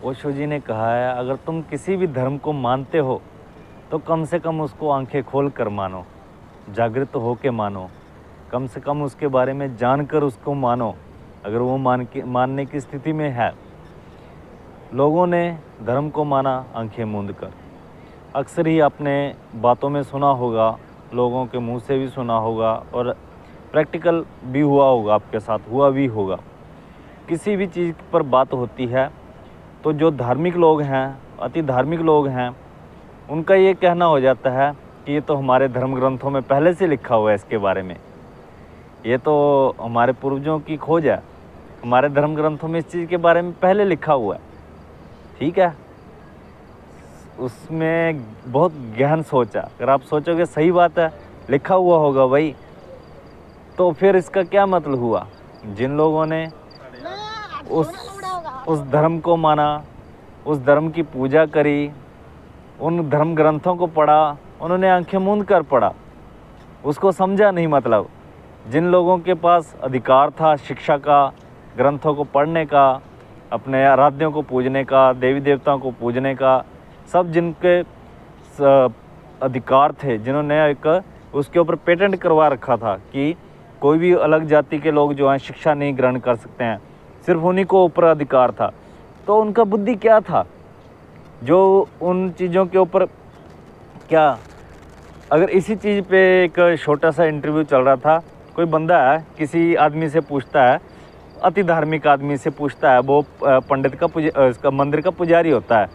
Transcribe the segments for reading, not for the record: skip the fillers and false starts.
ओशो जी ने कहा है, अगर तुम किसी भी धर्म को मानते हो तो कम से कम उसको आंखें खोल कर मानो, जागृत हो के मानो, कम से कम उसके बारे में जानकर उसको मानो, अगर वो मानने की स्थिति में है। लोगों ने धर्म को माना आंखें मूंद कर। अक्सर ही आपने बातों में सुना होगा, लोगों के मुंह से भी सुना होगा और प्रैक्टिकल भी हुआ होगा, आपके साथ हुआ भी होगा। किसी भी चीज़ पर बात होती है तो जो धार्मिक लोग हैं, अति धार्मिक लोग हैं, उनका ये कहना हो जाता है कि ये तो हमारे धर्म ग्रंथों में पहले से लिखा हुआ है, इसके बारे में ये तो हमारे पूर्वजों की खोज है, हमारे धर्म ग्रंथों में इस चीज़ के बारे में पहले लिखा हुआ है। ठीक है, उसमें बहुत गहन सोच है। अगर आप सोचोगे सही बात है, लिखा हुआ होगा भाई, तो फिर इसका क्या मतलब हुआ? जिन लोगों ने उस धर्म को माना, उस धर्म की पूजा करी, उन धर्म ग्रंथों को पढ़ा, उन्होंने आंखें मूंद कर पढ़ा, उसको समझा नहीं। मतलब जिन लोगों के पास अधिकार था शिक्षा का, ग्रंथों को पढ़ने का, अपने आराध्यों को पूजने का, देवी देवताओं को पूजने का, सब जिनके अधिकार थे, जिन्होंने एक उसके ऊपर पेटेंट करवा रखा था कि कोई भी अलग जाति के लोग जो हैं शिक्षा नहीं ग्रहण कर सकते हैं, सिर्फ उन्हीं को ऊपर अधिकार था। तो उनका बुद्धि क्या था जो उन चीज़ों के ऊपर क्या? अगर इसी चीज़ पे एक छोटा सा इंटरव्यू चल रहा था, कोई बंदा है किसी आदमी से पूछता है, अति धार्मिक आदमी से पूछता है, वो पंडित का इसका मंदिर का पुजारी होता है,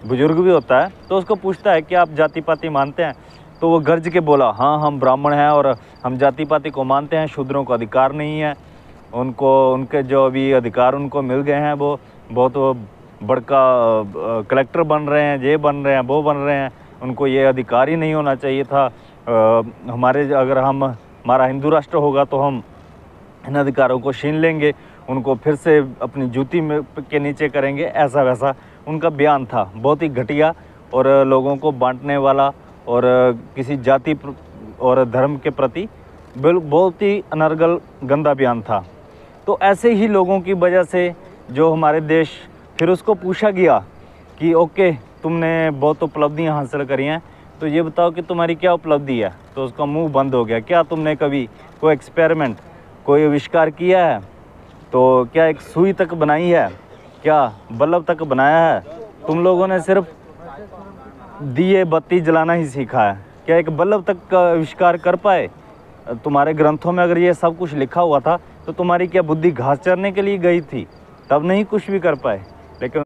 बुजुर्ग भी होता है, तो उसको पूछता है कि आप जाति पाति मानते हैं? तो वो गर्ज के बोला, हाँ हम ब्राह्मण हैं और हम जाति पाति को मानते हैं, शूद्रों को अधिकार नहीं है, उनको उनके जो भी अधिकार उनको मिल गए हैं, वो बहुत बड़का कलेक्टर बन रहे हैं, ये बन रहे हैं, वो बन रहे हैं, उनको ये अधिकार ही नहीं होना चाहिए था। अगर हमारा हिंदू राष्ट्र होगा तो हम इन अधिकारों को छीन लेंगे, उनको फिर से अपनी जूती में के नीचे करेंगे, ऐसा वैसा उनका बयान था। बहुत ही घटिया और लोगों को बांटने वाला और किसी जाति और धर्म के प्रति बहुत ही अनर्गल गंदा बयान था। तो ऐसे ही लोगों की वजह से जो हमारे देश, फिर उसको पूछा गया कि ओके तुमने बहुत उपलब्धियां हासिल करी हैं, तो ये बताओ कि तुम्हारी क्या उपलब्धि है? तो उसका मुंह बंद हो गया। क्या तुमने कभी कोई एक्सपेरिमेंट, कोई आविष्कार किया है? तो क्या एक सुई तक बनाई है? क्या बल्ब तक बनाया है? तुम लोगों ने सिर्फ दिए बत्ती जलाना ही सीखा है। क्या एक बल्ब तक का आविष्कार कर पाए? तुम्हारे ग्रंथों में अगर ये सब कुछ लिखा हुआ था तो तुम्हारी क्या बुद्धि घास चरने के लिए गई थी? तब नहीं कुछ भी कर पाए। लेकिन